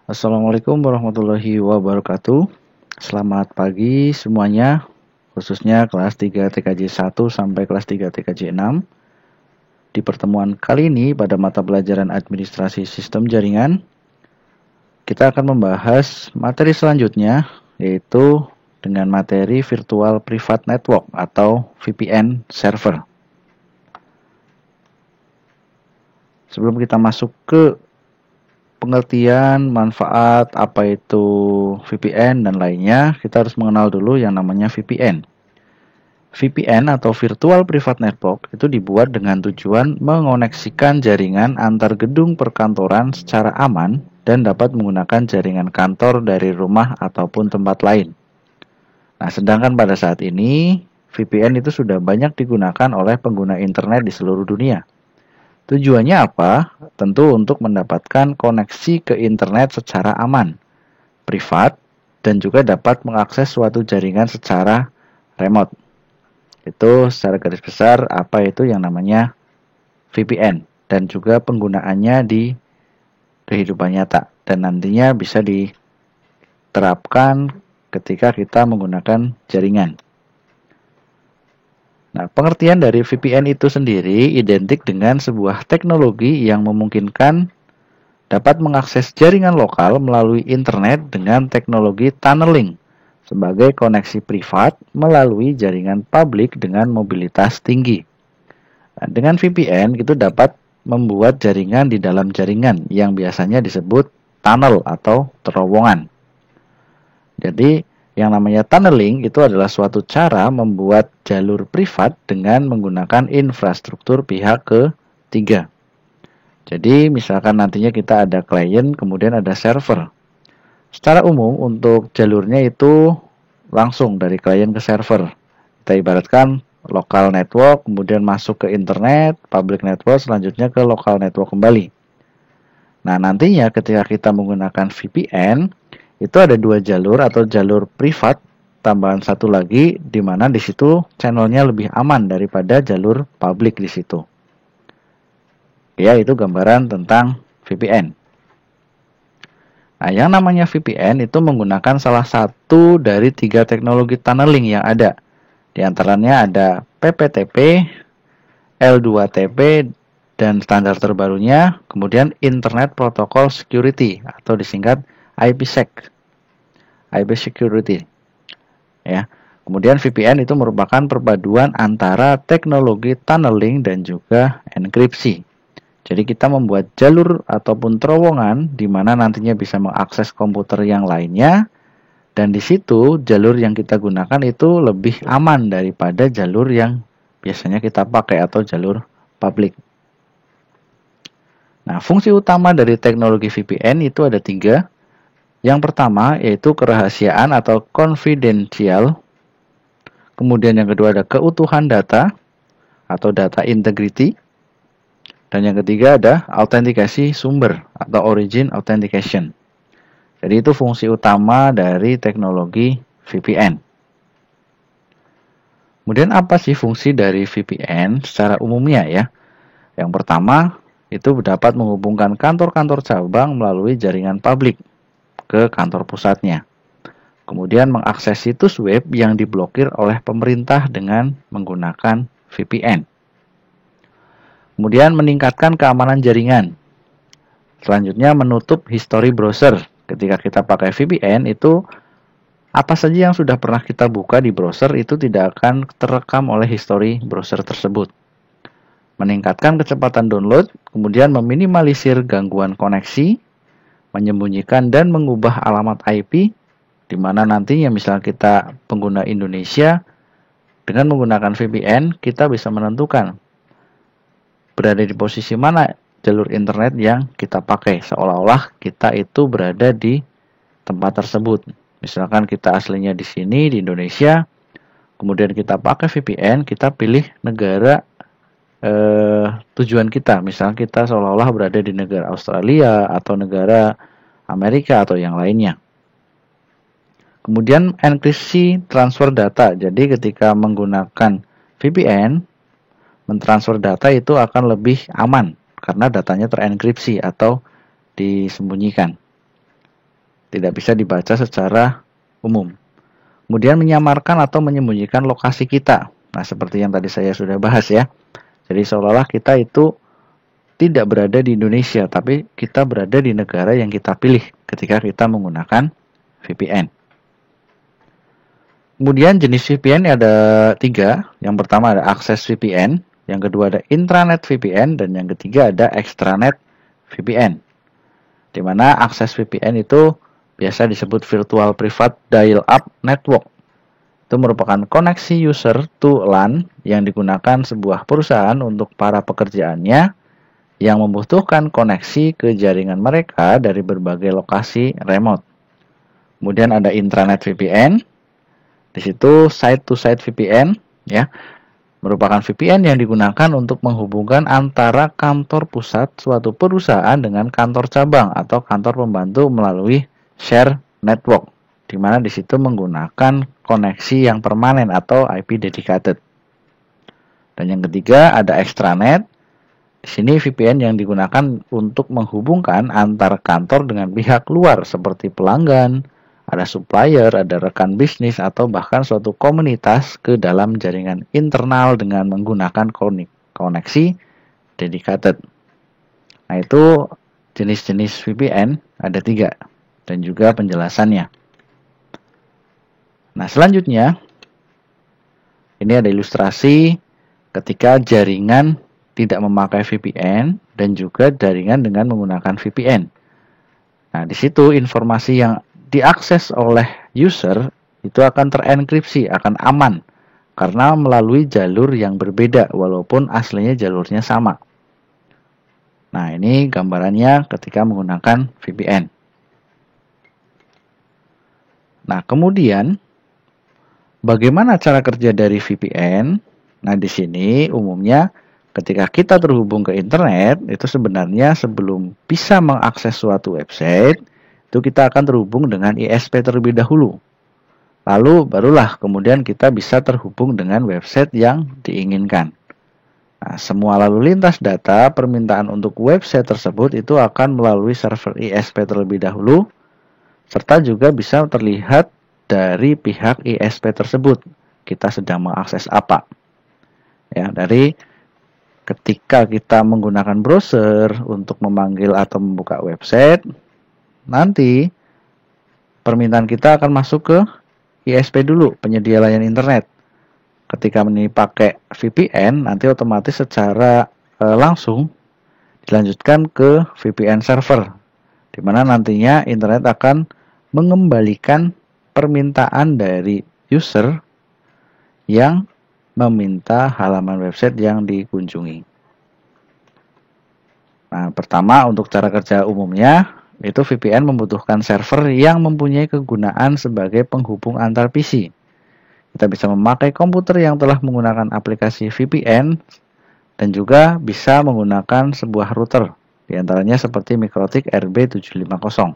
Assalamualaikum warahmatullahi wabarakatuh. Selamat pagi semuanya, khususnya kelas 3 TKJ 1 sampai kelas 3 TKJ 6. Di pertemuan kali ini pada mata pelajaran Administrasi Sistem Jaringan, kita akan membahas materi selanjutnya, yaitu dengan materi Virtual Private Network atau VPN Server. Sebelum kita masuk ke pengertian, manfaat, apa itu VPN dan lainnya, kita harus mengenal dulu yang namanya VPN. VPN atau Virtual Private Network itu dibuat dengan tujuan mengoneksikan jaringan antar gedung perkantoran secara aman dan dapat menggunakan jaringan kantor dari rumah ataupun tempat lain. Nah, sedangkan pada saat ini, VPN itu sudah banyak digunakan oleh pengguna internet di seluruh dunia. Tujuannya apa? Tentu untuk mendapatkan koneksi ke internet secara aman, privat, dan juga dapat mengakses suatu jaringan secara remote. Itu secara garis besar apa itu yang namanya VPN dan juga penggunaannya di kehidupan nyata dan nantinya bisa diterapkan ketika kita menggunakan jaringan. Nah, pengertian dari VPN itu sendiri identik dengan sebuah teknologi yang memungkinkan dapat mengakses jaringan lokal melalui internet dengan teknologi tunneling sebagai koneksi privat melalui jaringan publik dengan mobilitas tinggi. Nah, dengan VPN itu dapat membuat jaringan di dalam jaringan yang biasanya disebut tunnel atau terowongan. Jadi, yang namanya tunneling itu adalah suatu cara membuat jalur privat dengan menggunakan infrastruktur pihak ketiga. Jadi misalkan nantinya kita ada klien, kemudian ada server. Secara umum untuk jalurnya itu langsung dari klien ke server. Kita ibaratkan local network, kemudian masuk ke internet, public network, selanjutnya ke local network kembali. Nah, nantinya ketika kita menggunakan VPN, itu ada dua jalur atau jalur privat tambahan satu lagi di mana di situ channelnya lebih aman daripada jalur publik di situ. Ya, itu gambaran tentang VPN. Nah, yang namanya VPN itu menggunakan salah satu dari 3 teknologi tunneling yang ada. Di antaranya ada PPTP, L2TP, dan standar terbarunya, kemudian Internet Protocol Security atau disingkat IPsec. IP security. Ya. Kemudian VPN itu merupakan perpaduan antara teknologi tunneling dan juga enkripsi. Jadi kita membuat jalur ataupun terowongan di mana nantinya bisa mengakses komputer yang lainnya dan di situ jalur yang kita gunakan itu lebih aman daripada jalur yang biasanya kita pakai atau jalur publik. Nah, fungsi utama dari teknologi VPN itu ada 3. Yang pertama yaitu kerahasiaan atau confidential. Kemudian yang kedua ada keutuhan data atau data integrity. Dan yang ketiga ada autentikasi sumber atau origin authentication. Jadi itu fungsi utama dari teknologi VPN. Kemudian apa sih fungsi dari VPN secara umumnya ya? Yang pertama itu dapat menghubungkan kantor-kantor cabang melalui jaringan publik ke kantor pusatnya. Kemudian mengakses situs web yang diblokir oleh pemerintah dengan menggunakan VPN. Kemudian meningkatkan keamanan jaringan. Selanjutnya menutup histori browser. Ketika kita pakai VPN itu apa saja yang sudah pernah kita buka di browser itu tidak akan terekam oleh histori browser tersebut. Meningkatkan kecepatan download, kemudian meminimalisir gangguan koneksi, menyembunyikan dan mengubah alamat IP, di mana nantinya misalnya kita pengguna Indonesia, dengan menggunakan VPN, kita bisa menentukan berada di posisi mana jalur internet yang kita pakai, seolah-olah kita itu berada di tempat tersebut. Misalkan kita aslinya di sini, di Indonesia, kemudian kita pakai VPN, kita pilih negara tujuan kita. Misalnya kita seolah-olah berada di negara Australia atau negara Amerika atau yang lainnya. Kemudian enkripsi transfer data. Jadi ketika menggunakan VPN, mentransfer data itu akan lebih aman karena datanya terenkripsi atau disembunyikan. tidak bisa dibaca secara umum. Kemudian menyamarkan atau menyembunyikan lokasi kita. Nah, seperti yang tadi saya sudah bahas ya. Jadi seolah-olah kita itu tidak berada di Indonesia, tapi kita berada di negara yang kita pilih ketika kita menggunakan VPN. Kemudian jenis VPN ada 3. Yang pertama ada Access VPN, yang kedua ada Intranet VPN, dan yang ketiga ada Extranet VPN. Di mana Access VPN itu biasa disebut Virtual Private Dial-Up Network. Itu merupakan koneksi user to LAN yang digunakan sebuah perusahaan untuk para pekerjaannya yang membutuhkan koneksi ke jaringan mereka dari berbagai lokasi remote. Kemudian ada Intranet VPN. Di situ site-to-site VPN ya, merupakan VPN yang digunakan untuk menghubungkan antara kantor pusat suatu perusahaan dengan kantor cabang atau kantor pembantu melalui share network, di mana di situ menggunakan koneksi yang permanen atau IP dedicated. Dan yang ketiga ada extranet. Di sini VPN yang digunakan untuk menghubungkan antar kantor dengan pihak luar seperti pelanggan, ada supplier, ada rekan bisnis, atau bahkan suatu komunitas ke dalam jaringan internal dengan menggunakan koneksi dedicated. Nah, itu jenis-jenis VPN ada 3 dan juga penjelasannya. Nah, selanjutnya ini ada ilustrasi ketika jaringan tidak memakai VPN dan juga jaringan dengan menggunakan VPN. Nah, di situ informasi yang diakses oleh user itu akan terenkripsi, akan aman karena melalui jalur yang berbeda walaupun aslinya jalurnya sama. Nah, ini gambarannya ketika menggunakan VPN. Nah, kemudian bagaimana cara kerja dari VPN? Nah, di sini umumnya ketika kita terhubung ke internet, itu sebenarnya sebelum bisa mengakses suatu website, itu kita akan terhubung dengan ISP terlebih dahulu. Lalu barulah kemudian kita bisa terhubung dengan website yang diinginkan. Nah, semua lalu lintas data permintaan untuk website tersebut itu akan melalui server ISP terlebih dahulu, serta juga bisa terlihat dari pihak ISP tersebut kita sedang mengakses apa. Ya, dari ketika kita menggunakan browser untuk memanggil atau membuka website, nanti permintaan kita akan masuk ke ISP dulu, penyedia layanan internet. Ketika ini pakai VPN, nanti otomatis secara langsung dilanjutkan ke VPN server, di mana nantinya internet akan mengembalikan permintaan dari user yang meminta halaman website yang dikunjungi. Nah, pertama untuk cara kerja umumnya, itu VPN membutuhkan server yang mempunyai kegunaan sebagai penghubung antar PC. Kita bisa memakai komputer yang telah menggunakan aplikasi VPN dan juga bisa menggunakan sebuah router, diantaranya seperti Mikrotik RB750.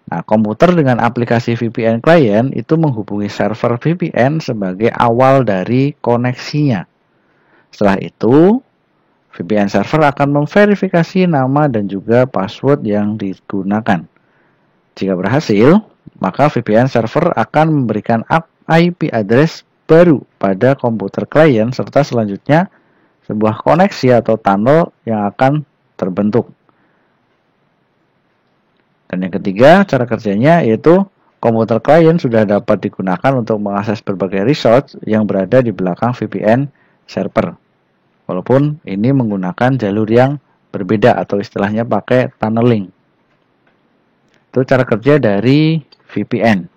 Nah, komputer dengan aplikasi VPN client itu menghubungi server VPN sebagai awal dari koneksinya. Setelah itu, VPN server akan memverifikasi nama dan juga password yang digunakan. Jika berhasil, maka VPN server akan memberikan IP address baru pada komputer client serta selanjutnya sebuah koneksi atau tunnel yang akan terbentuk. Dan yang ketiga, cara kerjanya yaitu komputer klien sudah dapat digunakan untuk mengakses berbagai resource yang berada di belakang VPN server. Walaupun ini menggunakan jalur yang berbeda atau istilahnya pakai tunneling. Itu cara kerja dari VPN.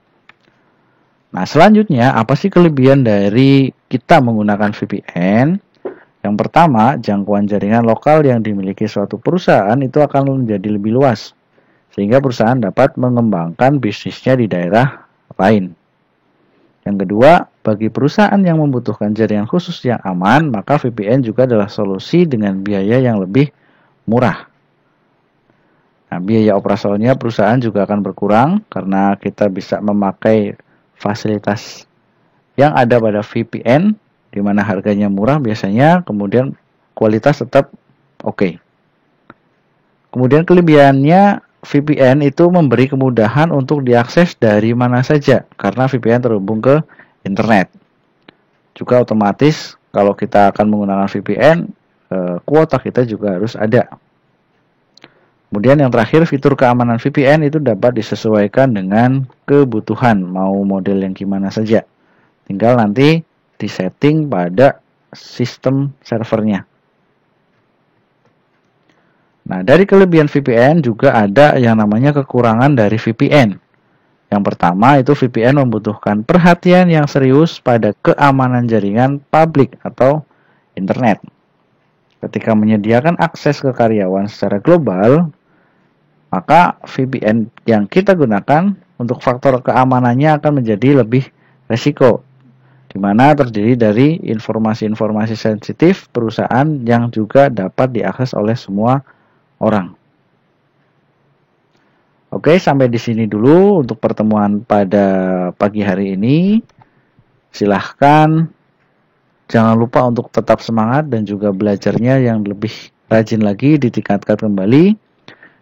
Nah, selanjutnya apa sih kelebihan dari kita menggunakan VPN? Yang pertama, jangkauan jaringan lokal yang dimiliki suatu perusahaan itu akan menjadi lebih luas, sehingga perusahaan dapat mengembangkan bisnisnya di daerah lain. Yang kedua, bagi perusahaan yang membutuhkan jaringan khusus yang aman, maka VPN juga adalah solusi dengan biaya yang lebih murah. Nah, biaya operasionalnya perusahaan juga akan berkurang karena kita bisa memakai fasilitas yang ada pada VPN, di mana harganya murah biasanya, kemudian kualitas tetap oke. Kemudian kelebihannya VPN itu memberi kemudahan untuk diakses dari mana saja karena VPN terhubung ke internet. Juga otomatis kalau kita akan menggunakan VPN, kuota kita juga harus ada. Kemudian yang terakhir, fitur keamanan VPN itu dapat disesuaikan dengan kebutuhan, mau model yang gimana saja. Tinggal nanti disetting pada sistem servernya. Nah, dari kelebihan VPN juga ada yang namanya kekurangan dari VPN. Yang pertama itu VPN membutuhkan perhatian yang serius pada keamanan jaringan publik atau internet. Ketika menyediakan akses ke karyawan secara global, maka VPN yang kita gunakan untuk faktor keamanannya akan menjadi lebih resiko, di mana terdiri dari informasi-informasi sensitif perusahaan yang juga dapat diakses oleh semua orang. Oke, sampai di sini dulu untuk pertemuan pada pagi hari ini. Silahkan jangan lupa untuk tetap semangat dan juga belajarnya yang lebih rajin lagi, ditingkatkan kembali.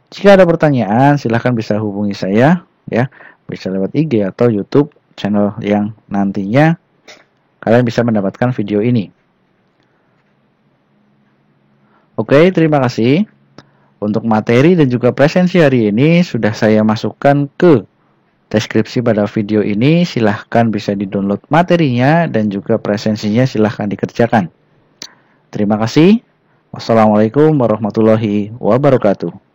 Jika ada pertanyaan, silahkan bisa hubungi saya, ya, bisa lewat IG atau YouTube channel yang nantinya kalian bisa mendapatkan video ini. Oke, terima kasih. Untuk materi dan juga presensi hari ini sudah saya masukkan ke deskripsi pada video ini. Silahkan bisa di-download materinya dan juga presensinya silahkan dikerjakan. Terima kasih. Wassalamualaikum warahmatullahi wabarakatuh.